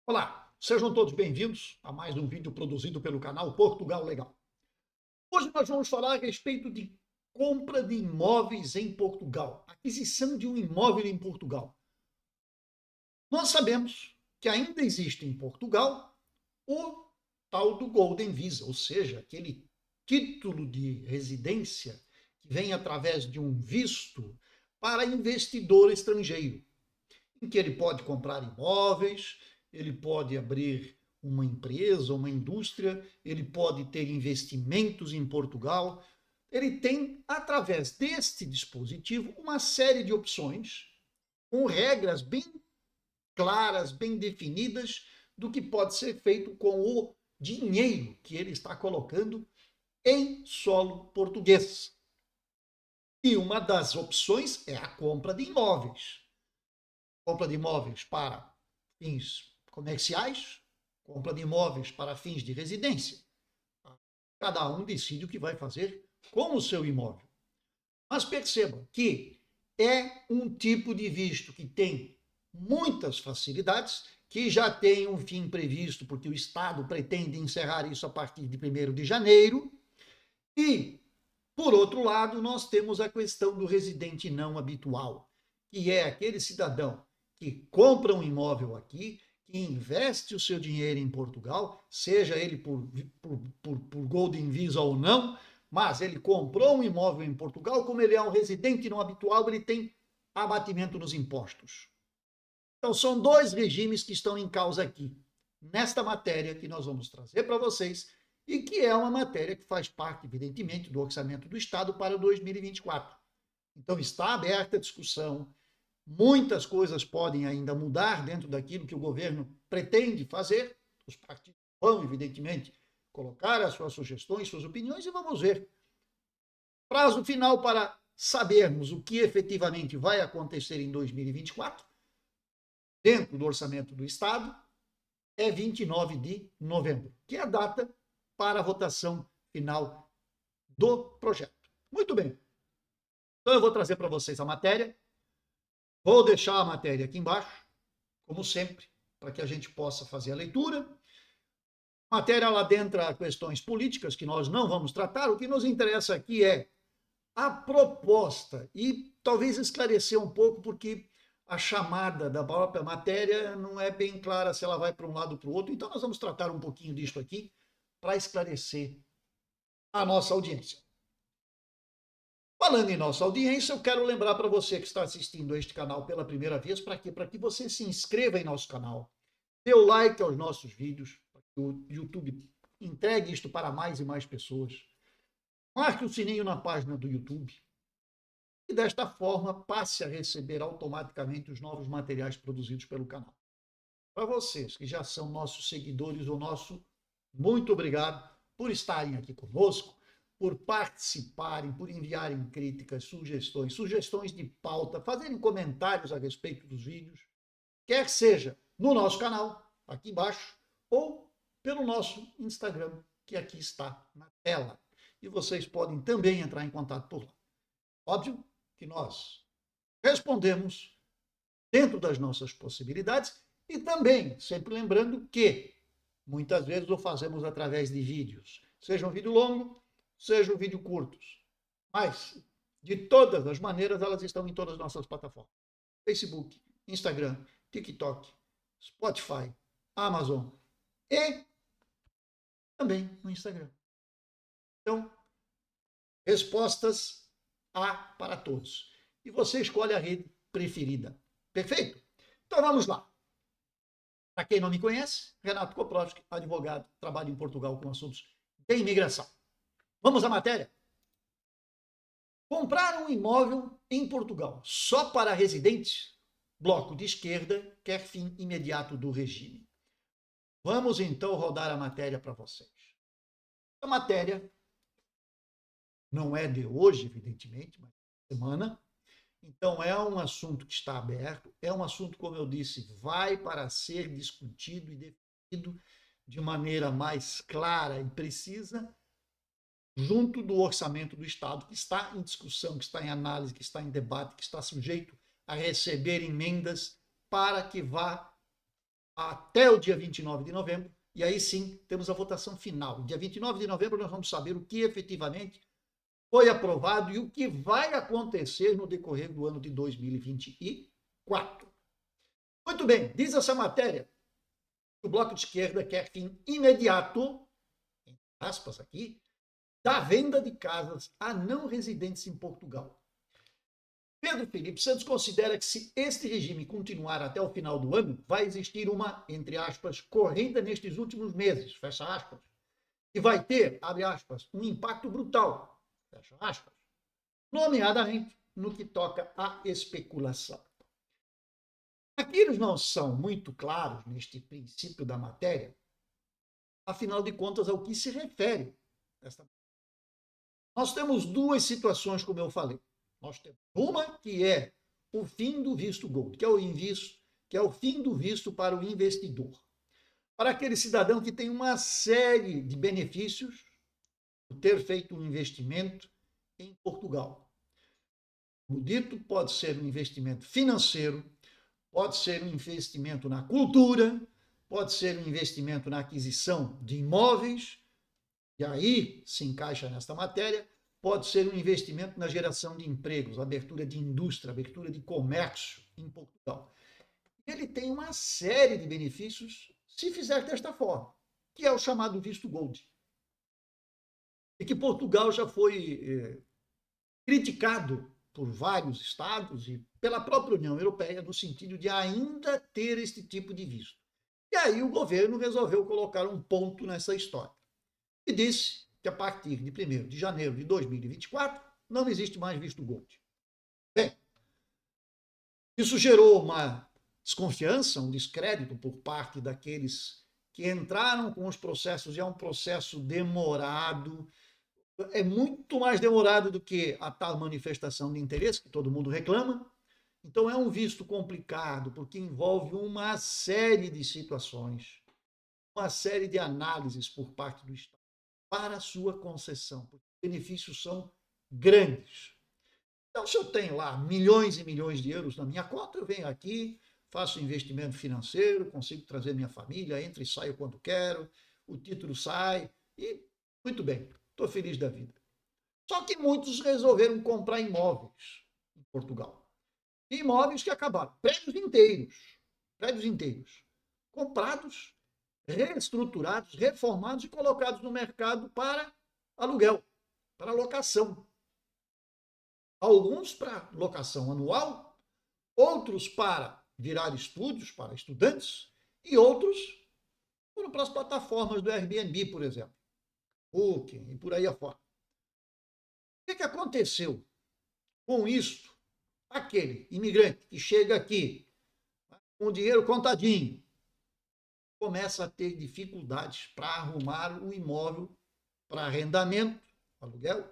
Olá, sejam todos bem-vindos a mais um vídeo produzido pelo canal Portugal Legal. Hoje nós vamos falar a respeito de compra de imóveis em Portugal, aquisição de um imóvel em Portugal. Nós sabemos que ainda existe em Portugal o tal do Golden Visa, ou seja, aquele título de residência que vem através de um visto para investidor estrangeiro, em que ele pode comprar imóveis, ele pode abrir uma empresa, uma indústria, ele pode ter investimentos em Portugal. Ele tem, através deste dispositivo, uma série de opções com regras bem claras, bem definidas do que pode ser feito com o dinheiro que ele está colocando em solo português. E uma das opções é a compra de imóveis. Compra de imóveis para fins comerciais, compra de imóveis para fins de residência. Cada um decide o que vai fazer com o seu imóvel. Mas perceba que é um tipo de visto que tem muitas facilidades, que já tem um fim previsto, porque o Estado pretende encerrar isso a partir de 1º de janeiro. E, por outro lado, nós temos a questão do residente não habitual, que é aquele cidadão que compra um imóvel aqui, que investe o seu dinheiro em Portugal, seja ele por Golden Visa ou não, mas ele comprou um imóvel em Portugal, como ele é um residente não habitual, ele tem abatimento nos impostos. Então, são dois regimes que estão em causa aqui, nesta matéria que nós vamos trazer para vocês, e que é uma matéria que faz parte, evidentemente, do orçamento do Estado para 2024. Então, está aberta a discussão, muitas coisas podem ainda mudar dentro daquilo que o governo pretende fazer, os partidos vão, evidentemente, colocar as suas sugestões, suas opiniões, e vamos ver. Prazo final para sabermos o que efetivamente vai acontecer em 2024, dentro do orçamento do Estado, é 29 de novembro, que é a data para a votação final do projeto. Muito bem. Então eu vou trazer para vocês a matéria. Vou deixar a matéria aqui embaixo, como sempre, para que a gente possa fazer a leitura. A matéria lá dentro há questões políticas que nós não vamos tratar. O que nos interessa aqui é a proposta e talvez esclarecer um pouco, porque a chamada da própria matéria não é bem clara se ela vai para um lado ou para o outro. Então nós vamos tratar um pouquinho disso aqui para esclarecer a nossa audiência. Falando em nossa audiência, eu quero lembrar para você que está assistindo a este canal pela primeira vez, para quê? Para que você se inscreva em nosso canal, dê o like aos nossos vídeos, para que o YouTube entregue isto para mais e mais pessoas. Marque o sininho na página do YouTube e desta forma passe a receber automaticamente os novos materiais produzidos pelo canal. Para vocês que já são nossos seguidores ou nosso, muito obrigado por estarem aqui conosco, por participarem, por enviarem críticas, sugestões de pauta, fazerem comentários a respeito dos vídeos, quer seja no nosso canal, aqui embaixo, ou pelo nosso Instagram, que aqui está na tela. E vocês podem também entrar em contato por lá. Óbvio que nós respondemos dentro das nossas possibilidades e também, sempre lembrando que muitas vezes o fazemos através de vídeos, seja um vídeo longo, seja um vídeo curtos. Mas, de todas as maneiras, elas estão em todas as nossas plataformas. Facebook, Instagram, TikTok, Spotify, Amazon e também no Instagram. Então, respostas há para todos. E você escolhe a rede preferida. Perfeito? Então vamos lá. Para quem não me conhece, Renato Koprowski, advogado, trabalho em Portugal com assuntos de imigração. Vamos à matéria? Comprar um imóvel em Portugal só para residentes? Bloco de esquerda quer fim imediato do regime. Vamos então rodar a matéria para vocês. A matéria não é de hoje, evidentemente, mas de semana. Então é um assunto que está aberto, é um assunto, como eu disse, vai para ser discutido e definido de maneira mais clara e precisa junto do orçamento do Estado, que está em discussão, que está em análise, que está em debate, que está sujeito a receber emendas para que vá até o dia 29 de novembro, e aí sim temos a votação final. Dia 29 de novembro nós vamos saber o que efetivamente foi aprovado e o que vai acontecer no decorrer do ano de 2024. Muito bem, diz essa matéria que o Bloco de Esquerda quer fim imediato, entre aspas aqui, da venda de casas a não residentes em Portugal. Pedro Felipe Santos considera que se este regime continuar até o final do ano, vai existir uma, entre aspas, corrida nestes últimos meses, fecha aspas, e vai ter, abre aspas, um impacto brutal, fecha aspas, nomeadamente no que toca à especulação. Aqui eles não são muito claros neste princípio da matéria, afinal de contas, ao que se refere esta. Nós temos duas situações, como eu falei. Nós temos uma que é o fim do visto gold, que é o fim do visto para o investidor. Para aquele cidadão que tem uma série de benefícios por ter feito um investimento em Portugal. Como dito, pode ser um investimento financeiro, pode ser um investimento na cultura, pode ser um investimento na aquisição de imóveis, e aí se encaixa nesta matéria, pode ser um investimento na geração de empregos, abertura de indústria, abertura de comércio em Portugal. Ele tem uma série de benefícios se fizer desta forma, que é o chamado visto gold. E que Portugal já foi criticado por vários estados e pela própria União Europeia no sentido de ainda ter este tipo de visto. E aí o governo resolveu colocar um ponto nessa história e disse que a partir de 1º de janeiro de 2024 não existe mais visto gold. Bem, isso gerou uma desconfiança, um descrédito por parte daqueles que entraram com os processos, e é um processo demorado, é muito mais demorado do que a tal manifestação de interesse que todo mundo reclama. Então é um visto complicado, porque envolve uma série de situações, uma série de análises por parte do Estado para a sua concessão, porque os benefícios são grandes. Então, se eu tenho lá milhões e milhões de euros na minha conta, eu venho aqui, faço investimento financeiro, consigo trazer minha família, entro e saio quando quero, o título sai e muito bem, estou feliz da vida. Só que muitos resolveram comprar imóveis em Portugal. Imóveis que acabaram, prédios inteiros, comprados, reestruturados, reformados e colocados no mercado para aluguel, para locação. Alguns para locação anual, outros para virar estúdios para estudantes e outros foram para as plataformas do Airbnb, por exemplo, Booking e por aí afora. O que aconteceu com isso? Aquele imigrante que chega aqui com o dinheiro contadinho começa a ter dificuldades para arrumar um imóvel para arrendamento, aluguel,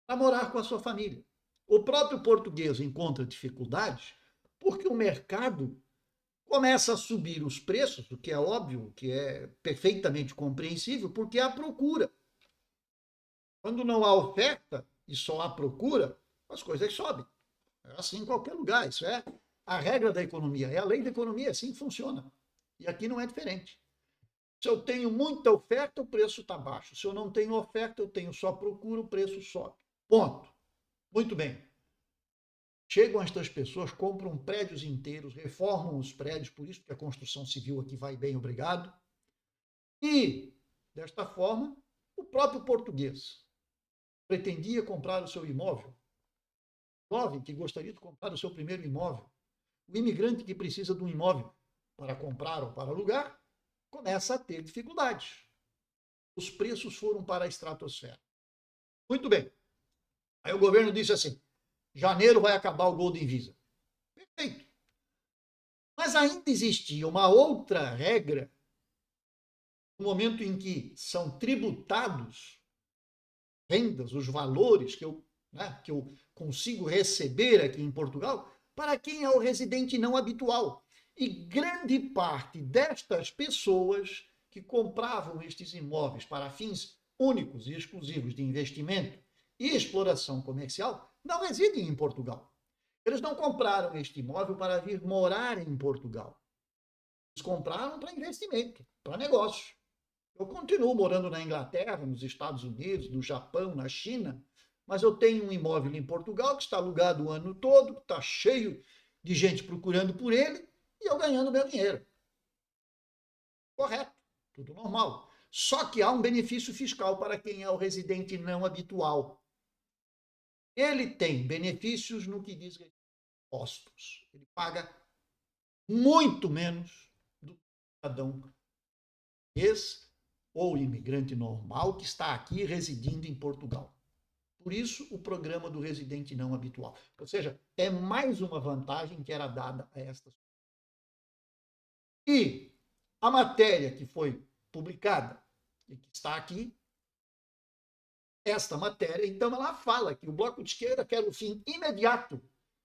para morar com a sua família. O próprio português encontra dificuldades porque o mercado começa a subir os preços, o que é óbvio, que é perfeitamente compreensível, porque há procura. Quando não há oferta e só há procura, as coisas sobem. É assim em qualquer lugar. Isso é a regra da economia, é a lei da economia, é assim que funciona. E aqui não é diferente. Se eu tenho muita oferta, o preço está baixo. Se eu não tenho oferta, eu tenho só procura, o preço sobe. Ponto. Muito bem. Chegam estas pessoas, compram prédios inteiros, reformam os prédios, por isso que a construção civil aqui vai bem, obrigado. E, desta forma, o próprio português pretendia comprar o seu imóvel, o jovem que gostaria de comprar o seu primeiro imóvel, o imigrante que precisa de um imóvel para comprar ou para alugar, começa a ter dificuldades. Os preços foram para a estratosfera. Muito bem. Aí o governo disse assim, janeiro vai acabar o Golden Visa. Perfeito. Mas ainda existia uma outra regra no momento em que são tributados rendas, os valores que eu consigo receber aqui em Portugal, para quem é o residente não habitual. E grande parte destas pessoas que compravam estes imóveis para fins únicos e exclusivos de investimento e exploração comercial não residem em Portugal. Eles não compraram este imóvel para vir morar em Portugal. Eles compraram para investimento, para negócio. Eu continuo morando na Inglaterra, nos Estados Unidos, no Japão, na China, mas eu tenho um imóvel em Portugal que está alugado o ano todo, que está cheio de gente procurando por ele e eu ganhando meu dinheiro. Correto, tudo normal. Só que há um benefício fiscal para quem é o residente não habitual. Ele tem benefícios no que diz respeito a impostos. Ele paga muito menos do que o cidadão português ou imigrante normal que está aqui residindo em Portugal. Por isso, o programa do residente não habitual. Ou seja, é mais uma vantagem que era dada a estas pessoas. E a matéria que foi publicada e que está aqui, esta matéria, então, ela fala que o Bloco de Esquerda quer o fim imediato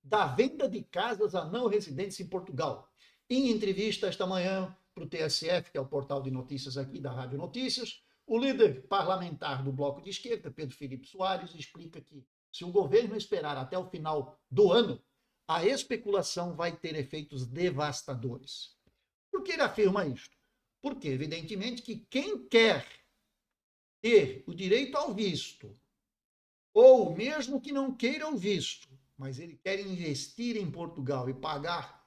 da venda de casas a não residentes em Portugal. Em entrevista esta manhã para o TSF, que é o portal de notícias aqui da Rádio Notícias, o líder parlamentar do Bloco de Esquerda, Pedro Felipe Soares, explica que se o governo esperar até o final do ano, a especulação vai ter efeitos devastadores. Por que ele afirma isto? Porque, evidentemente, que quem quer ter o direito ao visto, ou mesmo que não queira o visto, mas ele quer investir em Portugal e pagar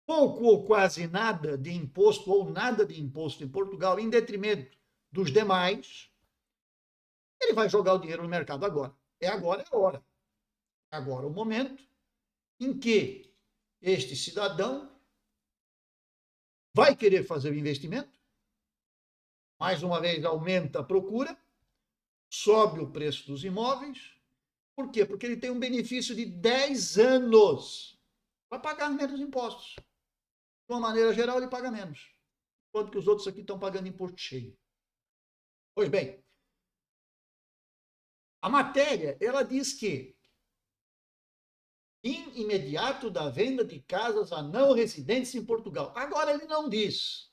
pouco ou quase nada de imposto, ou nada de imposto em Portugal, em detrimento dos demais, ele vai jogar o dinheiro no mercado agora. É agora, é a hora. É agora o momento em que este cidadão vai querer fazer o investimento, mais uma vez aumenta a procura, sobe o preço dos imóveis. Por quê? Porque ele tem um benefício de 10 anos para pagar menos impostos. De uma maneira geral, ele paga menos, enquanto que os outros aqui estão pagando imposto cheio. Pois bem, a matéria, ela diz que fim imediato da venda de casas a não residentes em Portugal. Agora ele não diz.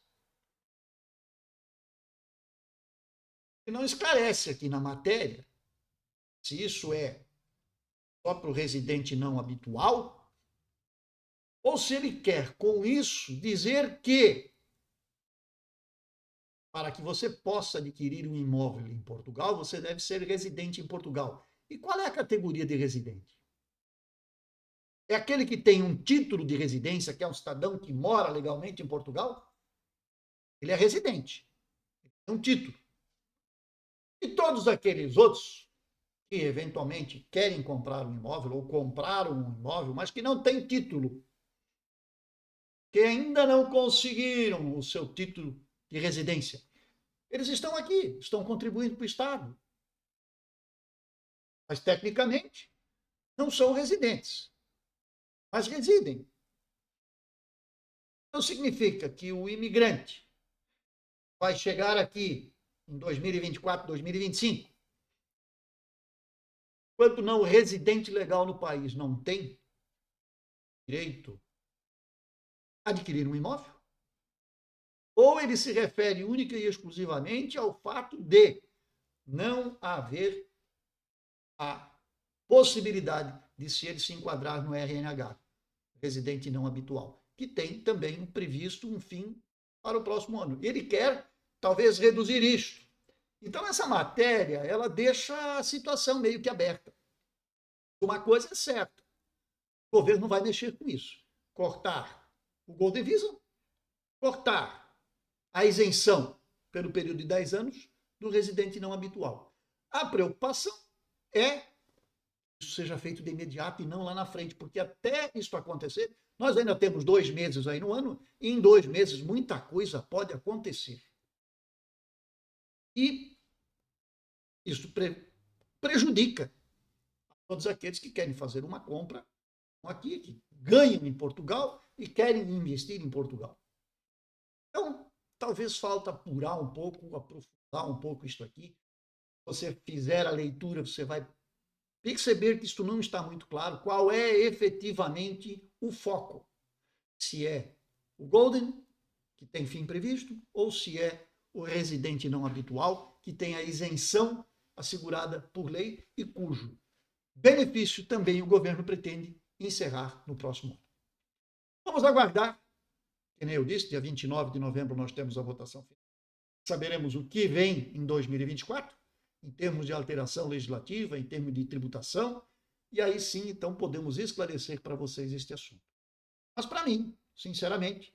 Ele não esclarece aqui na matéria se isso é só para o residente não habitual ou se ele quer, com isso, dizer que para que você possa adquirir um imóvel em Portugal, você deve ser residente em Portugal. E qual é a categoria de residente? É aquele que tem um título de residência, que é um cidadão que mora legalmente em Portugal? Ele é residente. É um título. E todos aqueles outros que eventualmente querem comprar um imóvel ou compraram um imóvel, mas que não têm título, que ainda não conseguiram o seu título de residência, eles estão aqui, estão contribuindo para o Estado. Mas, tecnicamente, não são residentes, mas residem. Então, significa que o imigrante vai chegar aqui em 2024, 2025, enquanto não residente legal no país não tem direito a adquirir um imóvel, ou ele se refere única e exclusivamente ao fato de não haver a possibilidade de se ele se enquadrar no RNH, residente não habitual, que tem também previsto um fim para o próximo ano. Ele quer, talvez, reduzir isto. Então, essa matéria, ela deixa a situação meio que aberta. Uma coisa é certa, o governo vai mexer com isso. Cortar o Golden Visa, cortar a isenção pelo período de 10 anos do residente não habitual. A preocupação é que isso seja feito de imediato e não lá na frente, porque até isso acontecer, nós ainda temos 2 meses aí no ano, e em 2 meses muita coisa pode acontecer. E isso prejudica todos aqueles que querem fazer uma compra aqui, que ganham em Portugal e querem investir em Portugal. Então, talvez falta apurar um pouco, aprofundar um pouco isto aqui. Se você fizer a leitura, você vai perceber que isto não está muito claro, qual é efetivamente o foco. Se é o Golden, que tem fim previsto, ou se é o residente não habitual, que tem a isenção assegurada por lei e cujo benefício também o governo pretende encerrar no próximo ano. Vamos aguardar que nem eu disse, dia 29 de novembro nós temos a votação final. Saberemos o que vem em 2024, em termos de alteração legislativa, em termos de tributação, e aí sim, então, podemos esclarecer para vocês este assunto. Mas para mim, sinceramente,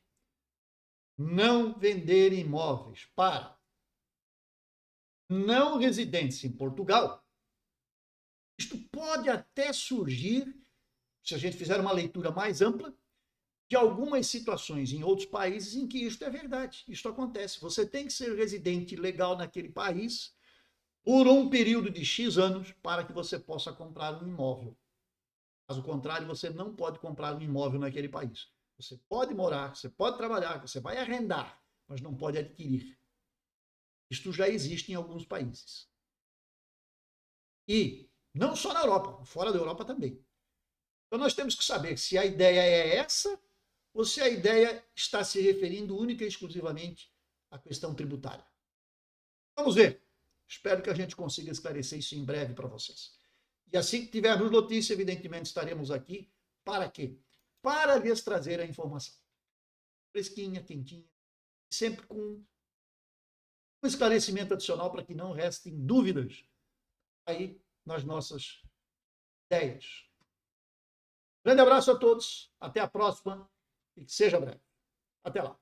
não vender imóveis para não residentes em Portugal, isto pode até surgir, se a gente fizer uma leitura mais ampla, de algumas situações em outros países em que isto é verdade. Isto acontece. Você tem que ser residente legal naquele país por um período de X anos para que você possa comprar um imóvel. Caso contrário, você não pode comprar um imóvel naquele país. Você pode morar, você pode trabalhar, você vai arrendar, mas não pode adquirir. Isto já existe em alguns países. E não só na Europa, fora da Europa também. Então nós temos que saber se a ideia é essa ou se a ideia está se referindo única e exclusivamente à questão tributária. Vamos ver. Espero que a gente consiga esclarecer isso em breve para vocês. E assim que tivermos notícia, evidentemente estaremos aqui. Para quê? Para lhes trazer a informação. Fresquinha, quentinha, sempre com um esclarecimento adicional para que não restem dúvidas aí nas nossas ideias. Grande abraço a todos, até a próxima e que seja breve. Até lá.